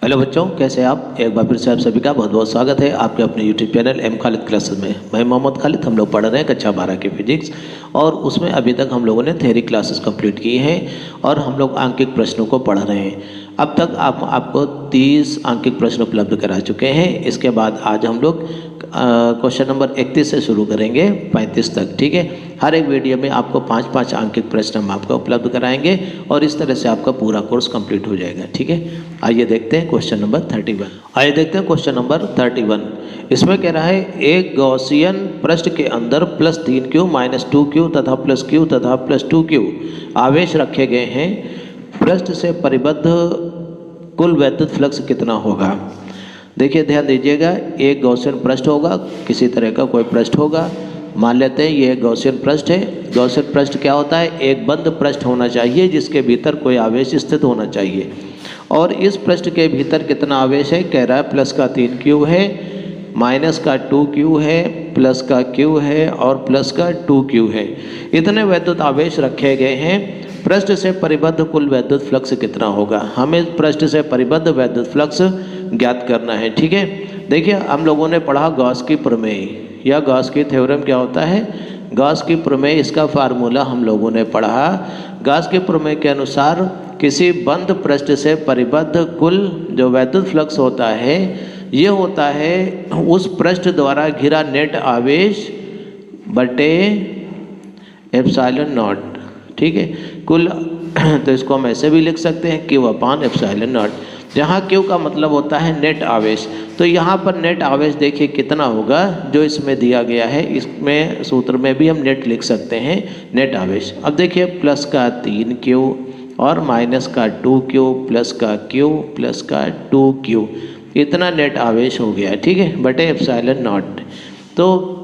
Hello बच्चों, कैसे हैं आप। एक बार फिर से आप सभी का बहुत बहुत स्वागत है आपके अपने YouTube channel M Khalid classes में। मैं मोहम्मद खालिद। हम लोग पढ़ रहे हैं कक्षा 12 की फिजिक्स और उसमें अभी तक हम लोगों ने थ्योरी क्लासेस कंप्लीट की हैं और हम लोग आंकिक प्रश्नों को पढ़ रहे हैं। अब तक आपको 30 आंकिक प्रश्न उपलब्ध करा चुके हैं। इसके बाद आज हम लोग क्वेश्चन नंबर 31 से शुरू करेंगे 35 तक। ठीक है, हर एक वीडियो में आपको 5-5 आंकिक प्रश्न हम आपको उपलब्ध कराएंगे और इस तरह से आपका पूरा कोर्स कंप्लीट हो जाएगा। ठीक है, आइए देखते हैं क्वेश्चन नंबर 31। आइए देखते हैं क्वेश्चन नंबर 31। इसमें कह रहा है एक गॉसियन पृष्ठ के अंदर +3Q -2Q तथा +Q तथा +2Q आवेश रखे गए हैं। पृष्ठ से परिबद्ध कुल वैद्युत फ्लक्स कितना होगा। देखिए, ध्यान दीजिएगा, एक गॉसियन पृष्ठ होगा, किसी तरह का कोई पृष्ठ होगा। मान लेते हैं ये गॉसियन पृष्ठ है। गॉसियन पृष्ठ क्या होता है? एक बंद पृष्ठ होना चाहिए जिसके भीतर कोई आवेश स्थित होना चाहिए। और इस पृष्ठ के भीतर कितना आवेश है? कह रहा है +3Q है, -2Q है, +Q है और +2Q है। इतने वैद्युत आवेश रखे गए हैं। पृष्ठ से परिबद्ध कुल वैद्युत फ्लक्स कितना होगा। हमें पृष्ठ से परिबद्ध वैद्युत फ्लक्स ज्ञात करना है। ठीक है, देखिए हम लोगों ने पढ़ा गॉस की प्रमेय या गॉस की थ्योरम क्या होता है। गॉस की प्रमेय, इसका फार्मूला हम लोगों ने पढ़ा। गॉस की प्रमेय के अनुसार किसी बंद पृष्ठ से परिबद्ध कुल जो वैद्युत फ्लक्स होता है ये होता है उस पृष्ठ द्वारा घिरा नेट आवेश बटे ε0। ठीक है, कुल तो इसको हम ऐसे भी लिख सकते हैं Q/ε0, जहाँ Q का मतलब होता है नेट आवेश। तो यहाँ पर नेट आवेश देखिए कितना होगा जो इसमें दिया गया है। इसमें सूत्र में भी हम नेट लिख सकते हैं, नेट आवेश। अब देखिए +3Q और -2Q +Q इतना नेट आवेश हो गया। ठीक है, बटे ε0। तो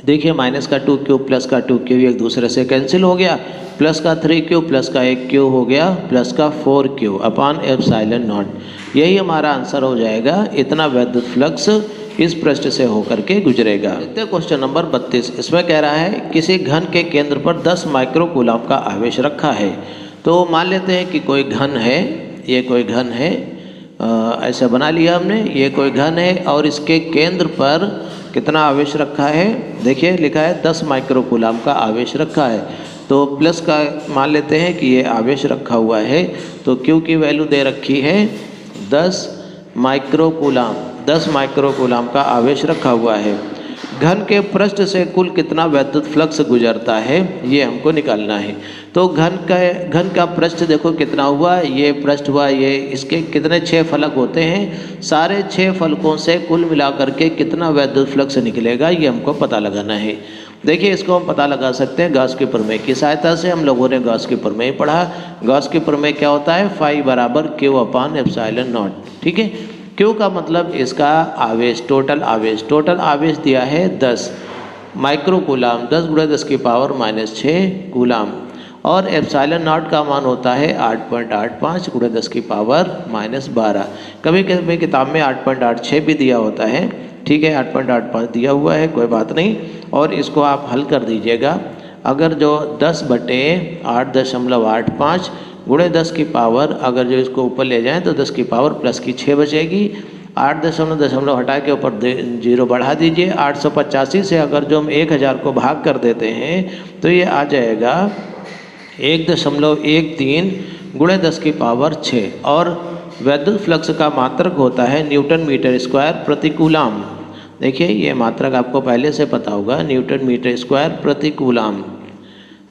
देखिए -2Q +2Q एक दूसरे से कैंसिल हो गया। +3Q +1Q हो गया +4Q/ε0। यही हमारा आंसर हो जाएगा। इतना वैद्युत फ्लक्स इस पृष्ठ से होकर के गुजरेगा। देखते हैं क्वेश्चन नंबर 32। इसमें कह रहा है किसी घन के केंद्र पर 10 माइक्रोकूलम का आवेश रखा है। तो मान लेते हैं कि कोई घन है, ये कोई घन है, ऐसा बना लिया हमने। ये कोई घन है और इसके केंद्र पर कितना आवेश रखा है। देखिए लिखा है 10 माइक्रोकूलम का आवेश रखा है। तो प्लस का मान लेते हैं कि ये आवेश रखा हुआ है। तो Q की वैल्यू दे रखी है 10 माइक्रोकूलम। 10 माइक्रोकूलम का आवेश रखा हुआ है। घन के पृष्ठ से कुल कितना वैद्युत फ्लक्स गुजरता है ये हमको निकालना है। तो घन का पृष्ठ देखो कितना हुआ, ये पृष्ठ हुआ, ये इसके कितने 6 फलक होते हैं। सारे 6 फलकों से कुल मिलाकर के कितना वैद्युत फ्लक्स निकलेगा ये हमको पता लगाना है। देखिए, इसको हम पता लगा सकते हैं गॉस की प्रमेय की सहायता से। हम लोगों ने गॉस की प्रमेय पढ़ा। गॉस की प्रमेय क्या होता है? φ = Q/ε0। ठीक है, Q का मतलब इसका आवेश, टोटल आवेश। टोटल आवेश दिया है 10 माइक्रोकूलम, 10 × 10⁻⁻6 कूलम। और ε0 का मान होता है 8.85 × 10⁻12। कभी कभी किताब में 8.86 भी दिया होता है। ठीक है, 8.85 दिया हुआ है, कोई बात नहीं। और इसको आप हल कर दीजिएगा। अगर जो 10/8.85 × 10⁻, अगर जो इसको ऊपर ले जाएं तो 10⁻+6 बचेगी। 8 हटा के ऊपर 0 बढ़ा दीजिए। 885 से अगर जो हम 1000 को भाग कर देते हैं तो ये आ जाएगा 1.13 × 10⁻6। और वैद्युत फ्लक्स का मात्रक होता है Nm² प्रति कूलम। देखिए, ये मात्रक आपको पहले से पता होगा, Nm² प्रति कूलम।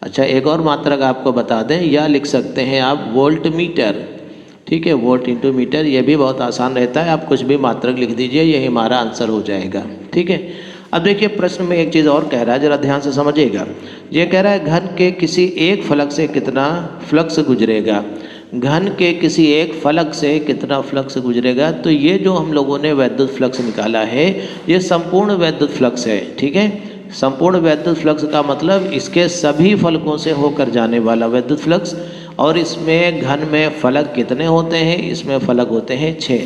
अच्छा, एक और मात्रक आपको बता दें, या लिख सकते हैं आप वोल्ट मीटर। ठीक है, वोल्ट × मीटर, ये भी बहुत आसान रहता है। आप कुछ भी मात्रक लिख दीजिए, यही हमारा आंसर हो जाएगा। ठीक है, अब देखिए प्रश्न में एक चीज़ और कह रहा है, ज़रा ध्यान से समझिएगा। ये कह रहा है घन के किसी एक फलक से कितना फ्लक्स गुजरेगा। घन के किसी एक फलक से कितना फ्लक्स गुजरेगा। तो ये जो हम लोगों ने वैद्युत फ्लक्स निकाला है ये संपूर्ण वैद्युत फ्लक्स है। ठीक है, संपूर्ण वैद्युत फ्लक्स का मतलब इसके सभी फलकों से होकर जाने वाला वैद्युत फ्लक्स। और इसमें घन में फलक कितने होते हैं? इसमें फलक होते हैं 6।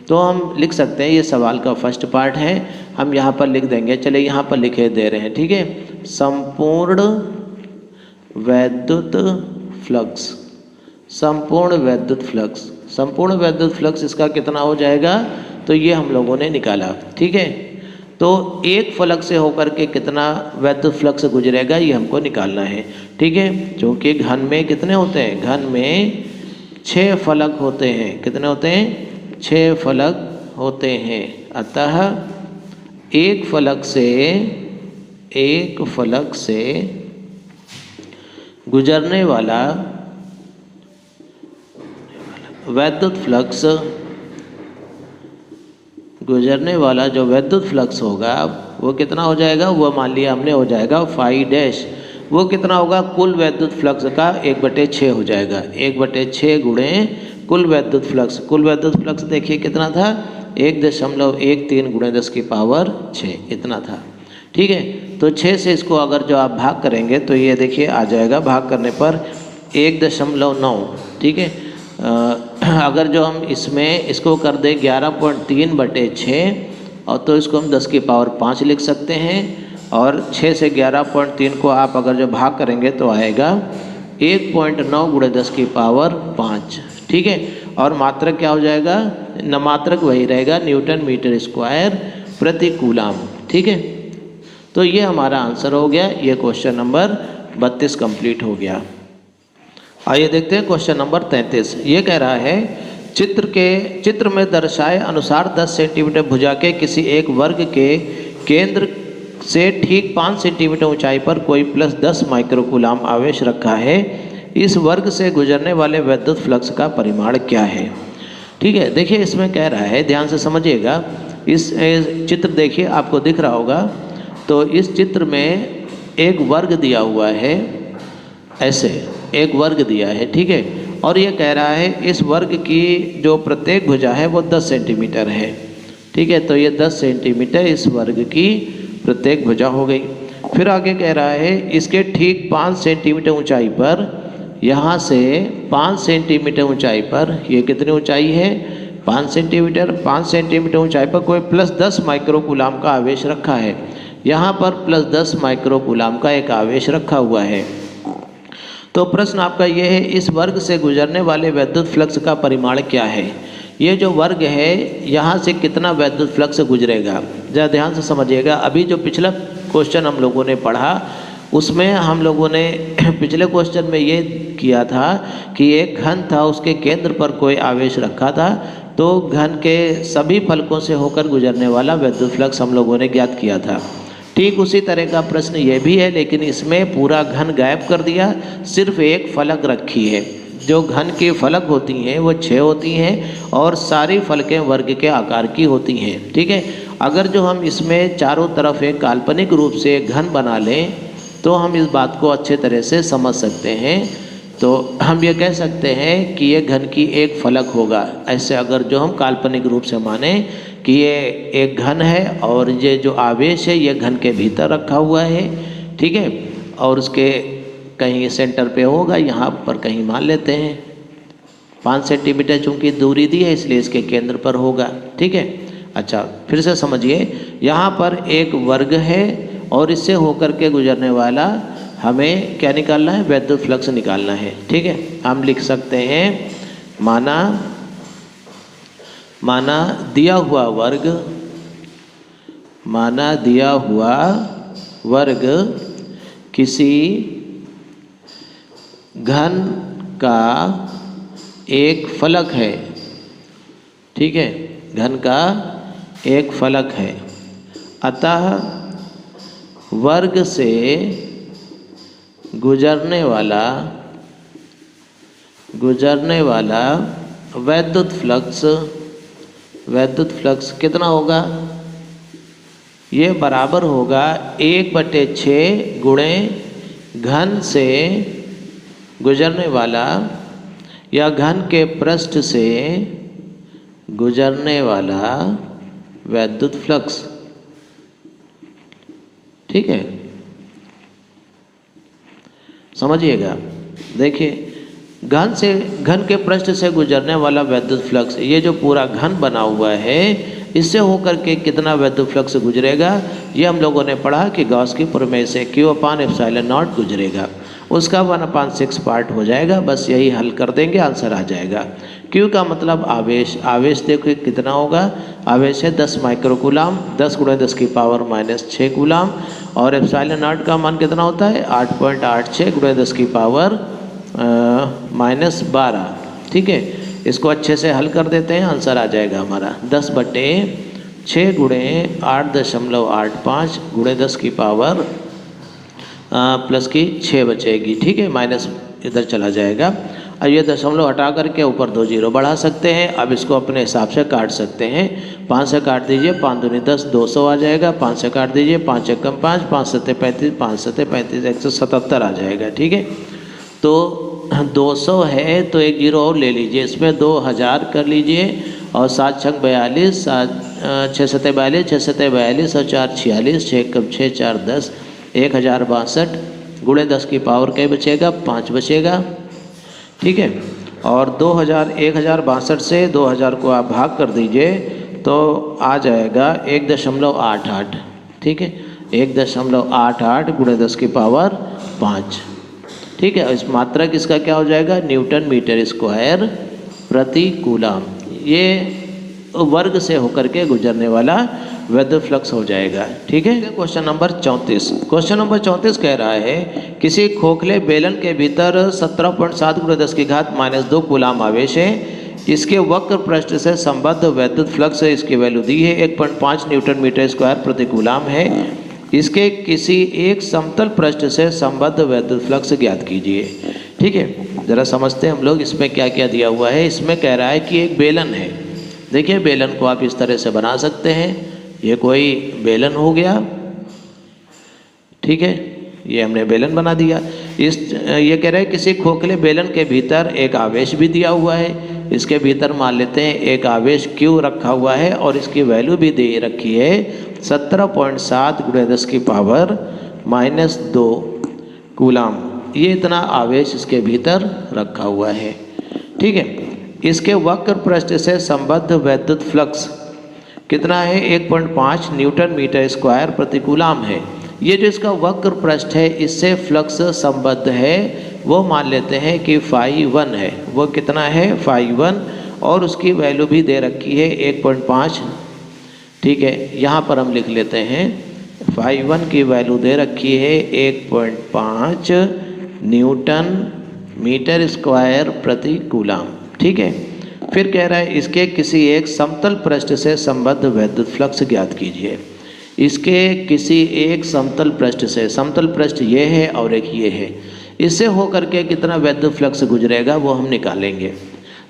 तो हम लिख सकते हैं, ये सवाल का फर्स्ट पार्ट है, हम यहाँ पर लिख देंगे। चलिए यहाँ पर लिखे दे रहे हैं। ठीक है, संपूर्ण वैद्युत फ्लक्स, संपूर्ण वैद्युत फ्लक्स, संपूर्ण वैद्युत फ्लक्स इसका कितना हो जाएगा, तो ये हम लोगों ने निकाला। ठीक है, तो एक फलक से होकर के कितना वैद्युत फ्लक्स गुजरेगा ये हमको निकालना है। ठीक है, क्योंकि घन में कितने होते हैं, घन में 6 फलक होते हैं। कितने होते हैं, 6 फलक होते हैं। अतः एक फलक से गुजरने वाला वैद्युत फ्लक्स, गुजरने वाला जो वैद्युत फ्लक्स होगा वो कितना हो जाएगा, वो मान लिया हमने हो जाएगा फाई डैश। वो कितना होगा, कुल वैद्युत फ्लक्स का 1/6 हो जाएगा। 1/6 गुणे कुल वैद्युत फ्लक्स। कुल वैद्युत फ्लक्स देखिए कितना था, 1.13 गुणे 10⁶ इतना था। ठीक है, तो 6 से इसको अगर जो आप भाग करेंगे तो ये देखिए आ जाएगा, भाग करने पर 1.9। ठीक है, अगर जो हम इसमें इसको कर दें 11.3/6 और तो इसको हम 10⁵ लिख सकते हैं। और 6 से 11.3 को आप अगर जो भाग करेंगे तो आएगा 1.9 गुणे 10⁵ ठीक है, और मात्रक क्या हो जाएगा, नमात्रक वही रहेगा, न्यूटन मीटर स्क्वायर प्रति कूलाम। ठीक है, तो ये हमारा आंसर हो गया। ये क्वेश्चन नंबर 32 कंप्लीट हो गया। आइए देखते हैं क्वेश्चन नंबर 33। ये कह रहा है चित्र में दर्शाए अनुसार 10 सेंटीमीटर भुजा के किसी एक वर्ग के केंद्र से ठीक 5 सेंटीमीटर ऊंचाई पर कोई +10 माइक्रोकूलाम आवेश रखा है। इस वर्ग से गुजरने वाले वैद्युत फ्लक्स का परिमाण क्या है। ठीक है, देखिए इसमें कह रहा है, ध्यान से समझिएगा। इस चित्र देखिए आपको दिख रहा होगा। तो इस चित्र में एक वर्ग दिया हुआ है, ऐसे एक वर्ग दिया है। ठीक है, और ये कह रहा है इस वर्ग की जो प्रत्येक भुजा है वो 10 सेंटीमीटर है। ठीक है, तो ये 10 सेंटीमीटर इस वर्ग की प्रत्येक भुजा हो गई। फिर आगे कह रहा है इसके ठीक 5 सेंटीमीटर ऊंचाई पर, यहाँ से 5 सेंटीमीटर ऊंचाई पर, ये कितनी ऊंचाई है 5 सेंटीमीटर, 5 सेंटीमीटर ऊंचाई पर कोई +10 माइक्रोकूलाम का आवेश रखा है। यहाँ पर +10 माइक्रोकूलाम का एक आवेश रखा हुआ है। तो प्रश्न आपका ये है, इस वर्ग से गुजरने वाले वैद्युत फ्लक्स का परिमाण क्या है। ये जो वर्ग है यहाँ से कितना वैद्युत फ्लक्स गुजरेगा, ज़रा ध्यान से समझिएगा। अभी जो पिछला क्वेश्चन हम लोगों ने पढ़ा उसमें हम लोगों ने पिछले क्वेश्चन में ये किया था कि एक घन था, उसके केंद्र पर कोई आवेश रखा था, तो घन के सभी फलकों से होकर गुजरने वाला वैद्युत फ्लक्स हम लोगों ने ज्ञात किया था। ठीक उसी तरह का प्रश्न ये भी है, लेकिन इसमें पूरा घन गायब कर दिया, सिर्फ एक फलक रखी है। जो घन की फलक होती हैं वो 6 होती हैं और सारी फलकें वर्ग के आकार की होती हैं। ठीक है, अगर जो हम इसमें चारों तरफ एक काल्पनिक रूप से घन बना लें तो हम इस बात को अच्छे तरह से समझ सकते हैं। तो हम ये कह सकते हैं कि ये घन की एक फलक होगा। ऐसे अगर जो हम काल्पनिक रूप से माने कि ये एक घन है और ये जो आवेश है ये घन के भीतर रखा हुआ है। ठीक है, और उसके कहीं सेंटर पे होगा, यहाँ पर कहीं मान लेते हैं 5 सेंटीमीटर चूँकि दूरी दी है इसलिए इसके केंद्र पर होगा। ठीक है, अच्छा फिर से समझिए, यहाँ पर एक वर्ग है और इससे होकर के गुजरने वाला हमें क्या निकालना है, वैद्युत फ्लक्स निकालना है। ठीक है, हम लिख सकते हैं माना दिया हुआ वर्ग किसी घन का एक फलक है। ठीक है, घन का एक फलक है, अतः वर्ग से गुजरने वाला वैद्युत फ्लक्स कितना होगा, ये बराबर होगा 1/6 गुणे घन से गुजरने वाला या घन के पृष्ठ से गुजरने वाला वैद्युत फ्लक्स। ठीक है, समझिएगा। देखिए घन के पृष्ठ से गुजरने वाला वैद्युत फ्लक्स, ये जो पूरा घन बना हुआ है इससे होकर के कितना वैद्युत फ्लक्स गुजरेगा, ये हम लोगों ने पढ़ा कि गॉस की प्रमेय से Q/ε0 गुजरेगा, उसका 1/6 पार्ट हो जाएगा। बस यही हल कर देंगे, आंसर आ जाएगा। क्यू का मतलब आवेश, आवेश देखो कितना होगा, आवेश है 10 माइक्रोकूलाम, 10 × 10 की पावर -6 कूलाम। और एप्सिलॉन नॉट का मान कितना होता है 8.86 × 10 की पावर -12। ठीक है, इसको अच्छे से हल कर देते हैं, आंसर आ जाएगा हमारा 10/6 × 8.85 × 10 की पावर प्लस की 6 बचेगी। ठीक है, माइनस इधर चला जाएगा। अब ये दशमलव हटा करके ऊपर 2 जीरो बढ़ा सकते हैं। अब इसको अपने हिसाब से काट सकते हैं। 5 से काट दीजिए, 5 दूनी 10, 200 आ जाएगा। 5 से काट दीजिए, 5 एकम 5, 5 सत्ते 35, 5 सत्ते 35, 177 आ जाएगा। ठीक है, तो 200 है तो एक जीरो और ले लीजिए, इसमें 2000 कर लीजिए और 7 छंग 42, 6 सत्ते 42, 6 सत्ते 42 और 4 46, 6 एकम 6, 4 10, 1062 × 10 की पावर क्या बचेगा 5 बचेगा। ठीक है, और 1062 से 2000 को आप भाग कर दीजिए तो आ जाएगा 1.88। ठीक है, 1.88 × 10 की पावर 5। ठीक है, इस मात्रक इसका क्या हो जाएगा न्यूटन मीटर स्क्वायर प्रति कूलाम। ये वर्ग से होकर के गुजरने वाला विद्युत फ्लक्स हो जाएगा। ठीक है, क्वेश्चन नंबर 34। क्वेश्चन नंबर 34 कह रहा है किसी खोखले बेलन के भीतर 17.7 × 10 की घात -2 कूलाम आवेश है। इसके वक्र पृष्ठ से संबद्ध विद्युत फ्लक्स इसकी वैल्यू दी है 1.5 न्यूटन मीटर स्क्वायर प्रति कूलाम है। इसके किसी एक समतल पृष्ठ से संबद्ध विद्युत फ्लक्स ज्ञात कीजिए। ठीक है, ज़रा समझते हैं हम लोग इसमें क्या क्या दिया हुआ है। इसमें कह रहा है कि एक बेलन है। देखिए, बेलन को आप इस तरह से बना सकते हैं। ये कोई बेलन हो गया। ठीक है, ये हमने बेलन बना दिया। ये कह रहे हैं किसी खोखले बेलन के भीतर एक आवेश भी दिया हुआ है। इसके भीतर मान लेते हैं एक आवेश Q रखा हुआ है और इसकी वैल्यू भी दे रखी है 17.7 × 10 की पावर -2 कूलाम। ये इतना आवेश इसके भीतर रखा हुआ है। ठीक है, इसके वक्र पृष्ठ से संबद्ध वैद्युत फ्लक्स कितना है 1.5 न्यूटन मीटर स्क्वायर प्रति कूलाम है। ये जो इसका वक्र पृष्ठ है इससे फ्लक्स संबद्ध है, वो मान लेते हैं कि φ1 है। वो कितना है φ1 और उसकी वैल्यू भी दे रखी है 1.5। ठीक है, यहाँ पर हम लिख लेते हैं φ1 की वैल्यू दे रखी है 1.5 न्यूटन मीटर स्क्वायर प्रति कूलाम। ठीक है, फिर कह रहा है इसके किसी एक समतल पृष्ठ से संबद्ध वैद्युत फ्लक्स ज्ञात कीजिए। इसके किसी एक समतल पृष्ठ से, समतल पृष्ठ ये है और एक ये है, इससे होकर के कितना वैद्युत फ्लक्स गुजरेगा वो हम निकालेंगे।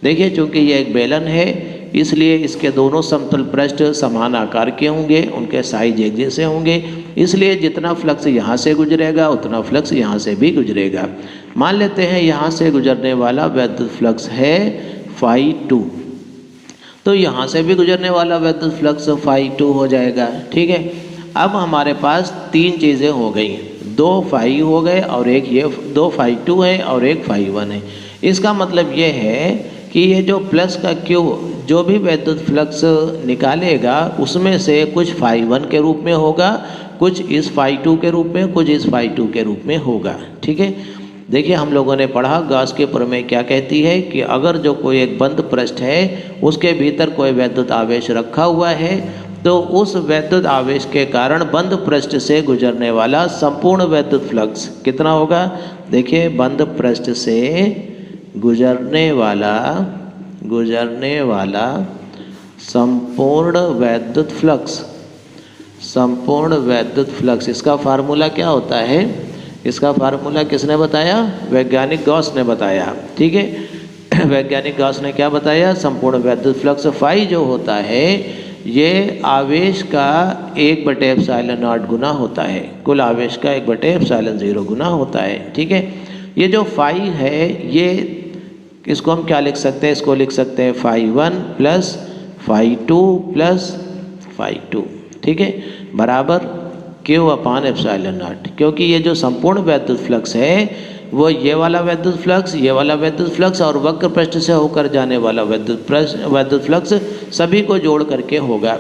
देखिए, चूँकि ये एक बेलन है इसलिए इसके दोनों समतल पृष्ठ समान आकार के होंगे, उनके साइज एक जैसे होंगे, इसलिए जितना फ्लक्स यहाँ से गुजरेगा उतना फ्लक्स यहाँ से भी गुजरेगा। मान लेते हैं यहाँ से गुजरने वाला वैद्युत फ्लक्स है φ2, तो यहाँ से भी गुजरने वाला वैद्युत फ्लक्स φ2 हो जाएगा। ठीक है, अब हमारे पास 3 चीज़ें हो गई, 2 φ हो गए और एक ये 2 φ2 है और एक φ1 है। इसका मतलब ये है कि ये जो प्लस का Q जो भी वैद्युत फ्लक्स निकालेगा उसमें से कुछ φ1 के रूप में होगा, कुछ इस φ2 के रूप में, कुछ इस φ2 के रूप में होगा। ठीक है, देखिए हम लोगों ने पढ़ा गॉस के प्रमेय क्या कहती है कि अगर जो कोई एक बंद पृष्ठ है उसके भीतर कोई वैद्युत आवेश रखा हुआ है तो उस वैद्युत आवेश के कारण बंद पृष्ठ से गुजरने वाला संपूर्ण वैद्युत फ्लक्स कितना होगा। देखिए, बंद पृष्ठ से गुजरने वाला संपूर्ण वैद्युत फ्लक्स, इसका फार्मूला क्या होता है, इसका फार्मूला किसने बताया, वैज्ञानिक गॉस ने बताया। ठीक है, वैज्ञानिक गॉस ने क्या बताया, संपूर्ण वैद्युत फ्लक्स फाई जो होता है ये आवेश का 1/ε0 गुना होता है, कुल आवेश का 1/ε0 गुना होता है। ठीक है, ये जो फाई है ये इसको हम क्या लिख सकते हैं, इसको लिख सकते हैं φ1 + φ2 + φ2। ठीक है, बराबर Q/ε0, क्योंकि ये जो संपूर्ण वैद्युत फ्लक्स है वो ये वाला वैद्युत फ्लक्स और वक्र पृष्ठ से होकर जाने वाला वैद्युत फ्लक्स सभी को जोड़ करके होगा।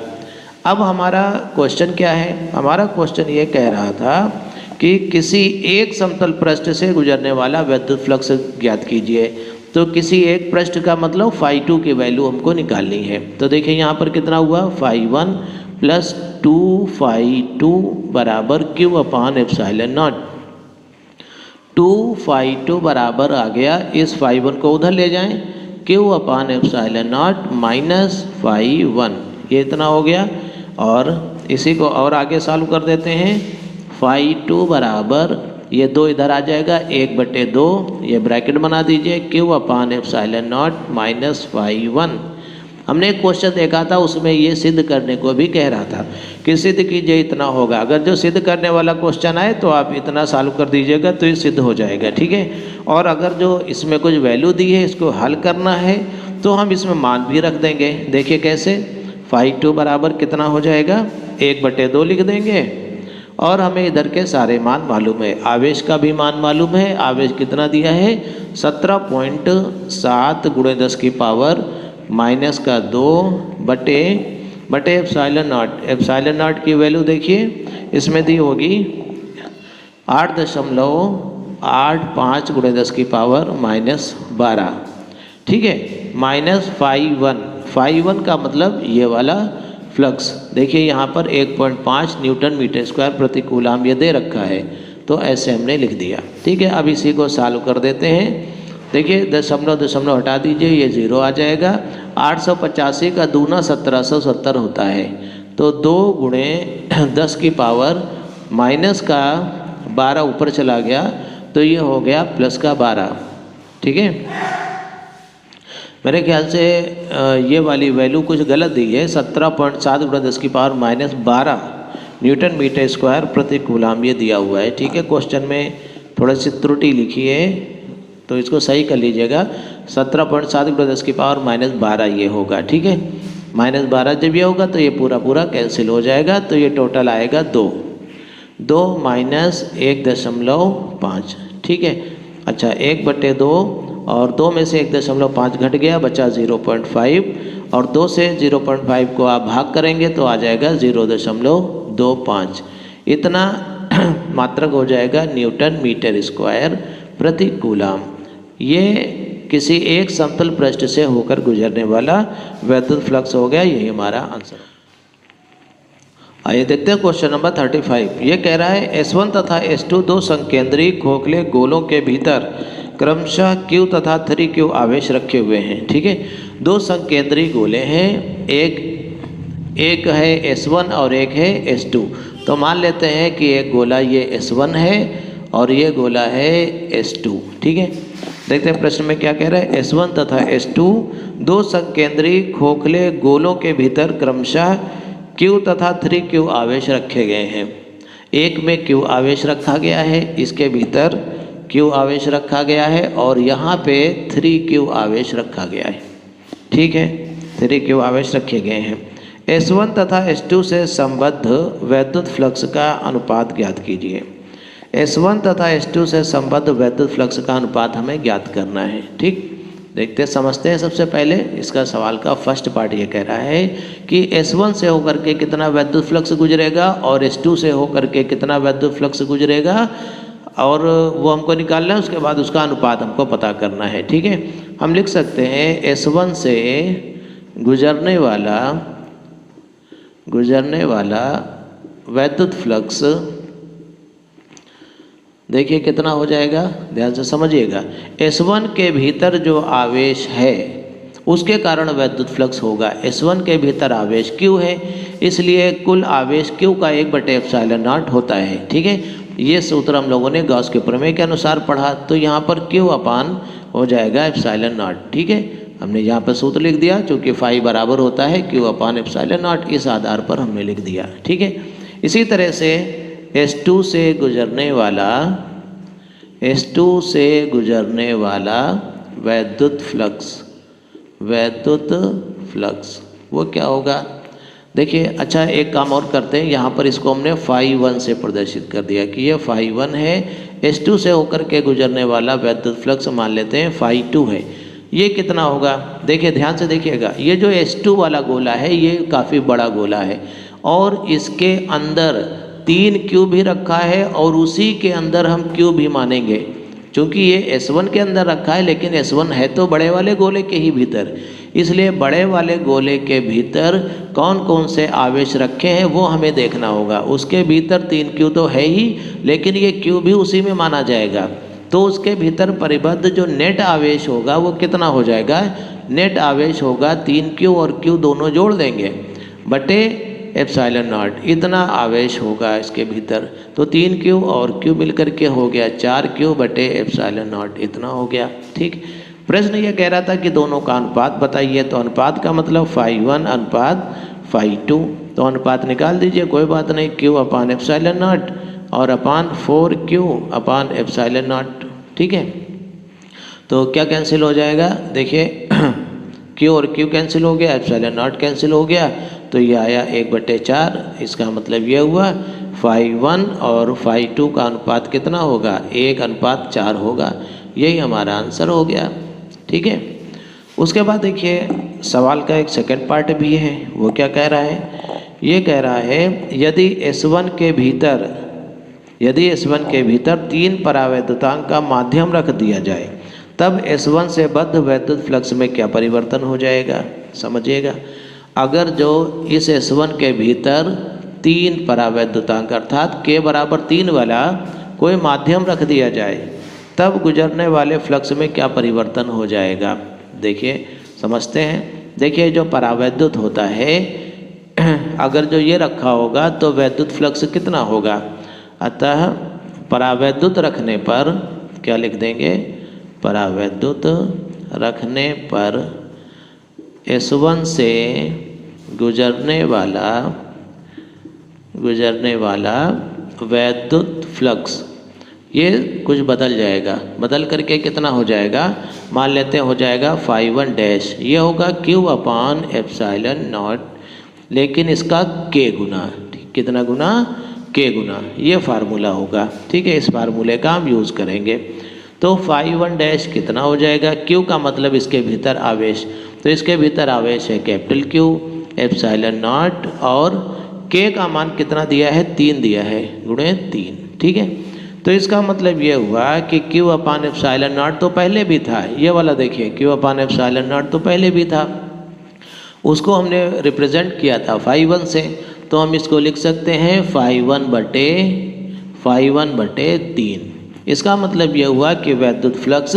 अब हमारा क्वेश्चन क्या है, हमारा क्वेश्चन ये कह रहा था कि किसी एक समतल पृष्ठ से गुजरने वाला वैद्युत फ्लक्स ज्ञात कीजिए। तो किसी एक पृष्ठ का मतलब φ2 की वैल्यू हमको निकालनी है। तो देखिए यहाँ पर कितना हुआ, φ1 प्लस 2φ2 बराबर Q अपान एप्सिलॉन नॉट। 2φ2 बराबर आ गया, इस φ1 को उधर ले जाएं, Q upon epsilon not minus φ1, ये इतना हो गया। और इसी को और आगे सॉल्व कर देते हैं। φ2 बराबर ये 2 इधर आ जाएगा, 1/2, ये ब्रैकेट बना दीजिए, Q upon epsilon not minus φ1। हमने एक क्वेश्चन देखा था, उसमें ये सिद्ध करने को भी कह रहा था कि सिद्ध कीजिए इतना होगा। अगर जो सिद्ध करने वाला क्वेश्चन आए तो आप इतना सॉल्व कर दीजिएगा तो ये सिद्ध हो जाएगा, ठीक है। और अगर जो इसमें कुछ वैल्यू दी है, इसको हल करना है तो हम इसमें मान भी रख देंगे। देखिए कैसे, φ2 बराबर कितना हो जाएगा, 1/2 लिख देंगे। और हमें इधर के सारे मान मालूम है, आवेश का भी मान मालूम है। आवेश कितना दिया है, 17.7 × 10 की पावर माइनस का 2 बटे एप्सिलॉन नॉट। एप्सिलॉन नॉट की वैल्यू देखिए इसमें दी होगी 8.85 × 10 की पावर माइनस 12, ठीक है, माइनस φ1 का मतलब ये वाला फ्लक्स। देखिए यहाँ पर 1.5 न्यूटन मीटर स्क्वायर प्रति कूलाम ये दे रखा है, तो ऐसे हमने लिख दिया, ठीक है। अब इसी को सॉल्व कर देते हैं। देखिए दशमलव हटा दीजिए, ये 0 आ जाएगा। 885 का दूना 1770 होता है, तो 2 × 10 की पावर माइनस का 12 ऊपर चला गया, तो ये हो गया प्लस का 12, ठीक है। मेरे ख्याल से ये वाली वैल्यू कुछ गलत दी है, 17.7 × 10 की power minus 12 newton metre square प्रति कूलाम ये दिया हुआ है, ठीक है। क्वेश्चन में थोड़ी सी त्रुटि लिखी है, तो इसको सही कर लीजिएगा। 17.7 × 10 की पावर माइनस 12 ये होगा, ठीक है। माइनस 12 जब ये होगा तो ये पूरा कैंसिल हो जाएगा, तो ये टोटल आएगा 2 माइनस 1.5, ठीक है। अच्छा 1/2 और 2 में से 1.5 घट गया, बचा 0.5 और 2 से 0.5 को आप भाग करेंगे तो आ जाएगा 0.25। इतना मात्रक हो जाएगा न्यूटन मीटर स्क्वायर प्रति कूलाम। ये किसी एक समतल पृष्ठ से होकर गुजरने वाला वैद्युत फ्लक्स हो गया, यही हमारा आंसर। आइए देखते हैं क्वेश्चन नंबर 35। ये कह रहा है S1 तथा S2 दो संकेंद्री खोखले गोलों के भीतर क्रमशः Q तथा 3Q आवेश रखे हुए हैं, ठीक है। दो संकेंद्री गोले हैं, एक है S1 और एक है S2। तो मान लेते हैं कि एक गोला ये S1 है और ये गोला है S2, ठीक है। देखते हैं प्रश्न में क्या कह रहा है। S1 तथा S2 दो संकेंद्री खोखले गोलों के भीतर क्रमशः Q तथा 3Q आवेश रखे गए हैं। एक में Q आवेश रखा गया है, इसके भीतर Q आवेश रखा गया है और यहाँ पे 3Q आवेश रखा गया है, ठीक है। 3Q आवेश रखे गए हैं। S1 तथा S2 से संबद्ध वैद्युत फ्लक्स का अनुपात ज्ञात कीजिए। S1 तथा S2 से संबद्ध वैद्युत फ्लक्स का अनुपात हमें ज्ञात करना है, ठीक। देखते समझते हैं। सबसे पहले इसका सवाल का फर्स्ट पार्ट ये कह रहा है कि S1 से होकर के कितना वैद्युत फ्लक्स गुजरेगा और S2 से होकर के कितना वैद्युत फ्लक्स गुजरेगा, और वो हमको निकालना है। उसके बाद उसका अनुपात हमको पता करना है, ठीक है। हम लिख सकते हैं S1 से गुजरने वाला वैद्युत फ्लक्स, देखिए कितना हो जाएगा, ध्यान से समझिएगा। S1 के भीतर जो आवेश है उसके कारण वैद्युत फ्लक्स होगा। S1 के भीतर आवेश Q है, इसलिए कुल आवेश Q का 1/ε0 होता है, ठीक है। ये सूत्र हम लोगों ने गॉस के प्रमेय के अनुसार पढ़ा, तो यहाँ पर Q अपान हो जाएगा ε0, ठीक है। हमने यहाँ पर सूत्र लिख दिया, चूँकि फाई बराबर होता है Q अपान ε0, इस आधार पर हमने लिख दिया, ठीक है। इसी तरह से S2 से गुजरने वाला वैद्युत फ्लक्स वो क्या होगा। देखिए अच्छा एक काम और करते हैं, यहाँ पर इसको हमने φ1 से प्रदर्शित कर दिया कि ये φ1 है। S2 से होकर के गुजरने वाला वैद्युत फ्लक्स मान लेते हैं φ2 है। ये कितना होगा, देखिए ध्यान से देखिएगा। ये जो S2 वाला गोला है ये काफ़ी बड़ा गोला है और इसके अंदर 3Q भी रखा है और उसी के अंदर हम Q भी मानेंगे। चूँकि ये S1 के अंदर रखा है, लेकिन S1 है तो बड़े वाले गोले के ही भीतर, इसलिए बड़े वाले गोले के भीतर कौन कौन से आवेश रखे हैं वो हमें देखना होगा। उसके भीतर 3Q तो है ही, लेकिन ये Q भी उसी में माना जाएगा। तो उसके भीतर परिबद्ध जो नेट आवेश होगा वो कितना हो जाएगा? नेट आवेश होगा 3Q और Q दोनों जोड़ देंगे बटे एप्सिलॉन नॉट, इतना आवेश होगा इसके भीतर। तो 3Q और Q मिलकर के हो गया 4Q बटे एप्सिलॉन नॉट, इतना हो गया। ठीक, प्रश्न ये कह रहा था कि दोनों का अनुपात बताइए। तो अनुपात का मतलब φ1 अनुपात φ2, तो अनुपात निकाल दीजिए, कोई बात नहीं। Q अपान एप्सिलॉन नॉट और अपान 4Q अपान एप्सिलॉन नॉट। ठीक है, तो क्या कैंसिल हो जाएगा? देखिए Q और Q कैंसिल हो गया, एप्सिलॉन नॉट कैंसिल हो गया, तो ये आया 1/4। इसका मतलब ये हुआ φ1 और φ2 का अनुपात कितना होगा? 1:4 होगा। यही हमारा आंसर हो गया। ठीक है, उसके बाद देखिए सवाल का एक सेकंड पार्ट भी है। वो क्या कह रहा है? ये कह रहा है यदि S1 के भीतर 3 परावैद्युतांक का माध्यम रख दिया जाए तब S1 से बद्ध वैद्युत फ्लक्स में क्या परिवर्तन हो जाएगा? समझिएगा, अगर जो इस S1 के भीतर 3 परावैद्युतांक अर्थात K बराबर 3 वाला कोई माध्यम रख दिया जाए तब गुजरने वाले फ्लक्स में क्या परिवर्तन हो जाएगा? देखिए समझते हैं। देखिए जो परावैद्युत होता है अगर जो ये रखा होगा तो वैद्युत फ्लक्स कितना होगा? अतः परावैद्युत रखने पर क्या लिख देंगे? परावैद्युत रखने पर S1 से गुजरने वाला वैद्युत फ्लक्स ये कुछ बदल जाएगा। बदल करके कितना हो जाएगा? मान लेते हैं हो जाएगा φ1 डैश, ये होगा Q अपान एप्सिलॉन नॉट, लेकिन इसका K गुना। कितना गुना? K गुना, ये फार्मूला होगा। ठीक है, इस फार्मूले का हम यूज़ करेंगे। तो φ1 डैश कितना हो जाएगा? Q का मतलब इसके भीतर आवेश, तो इसके भीतर आवेश है कैपिटल Q एप्सिलॉन नॉट, और K का मान कितना दिया है? 3 दिया है, गुणे 3। ठीक है, तो इसका मतलब ये हुआ कि Q अपान एप्सिलॉन नॉट तो पहले भी था, ये वाला देखिए Q अपान एप्सिलॉन नॉट तो पहले भी था, उसको हमने रिप्रेजेंट किया था φ1 से, तो हम इसको लिख सकते हैं φ1 बटे 3। इसका मतलब ये हुआ कि वैद्युत फ्लक्स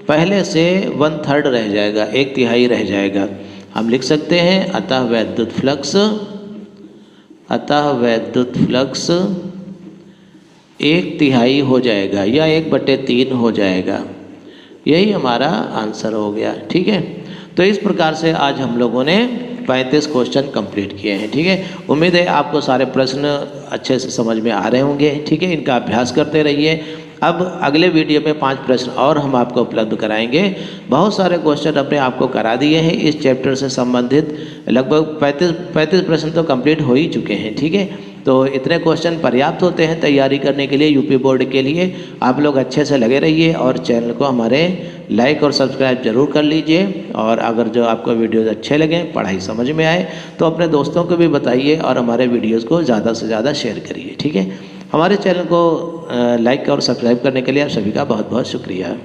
पहले से 1/3 रह जाएगा, 1/3 रह जाएगा। हम लिख सकते हैं अतः वैद्युत फ्लक्स 1/3 हो जाएगा या 1/3 हो जाएगा। यही हमारा आंसर हो गया। ठीक है, तो इस प्रकार से आज हम लोगों ने 35 क्वेश्चन कंप्लीट किए हैं। ठीक है, उम्मीद है आपको सारे प्रश्न अच्छे से समझ में आ रहे होंगे। ठीक है, इनका अभ्यास करते रहिए। अब अगले वीडियो में 5 प्रश्न और हम आपको उपलब्ध कराएंगे। बहुत सारे क्वेश्चन अपने आपको करा दिए हैं इस चैप्टर से संबंधित, लगभग 35 प्रश्न तो कंप्लीट हो ही चुके हैं। ठीक है, तो इतने क्वेश्चन पर्याप्त होते हैं तैयारी करने के लिए, यूपी बोर्ड के लिए। आप लोग अच्छे से लगे रहिए और चैनल को हमारे लाइक और सब्सक्राइब जरूर कर लीजिए। और अगर जो आपको वीडियोज़ अच्छे लगें, पढ़ाई समझ में आए, तो अपने दोस्तों को भी बताइए और हमारे वीडियोज़ को ज़्यादा से ज़्यादा शेयर करिए। ठीक है, हमारे चैनल को लाइक और सब्सक्राइब करने के लिए आप सभी का बहुत बहुत शुक्रिया।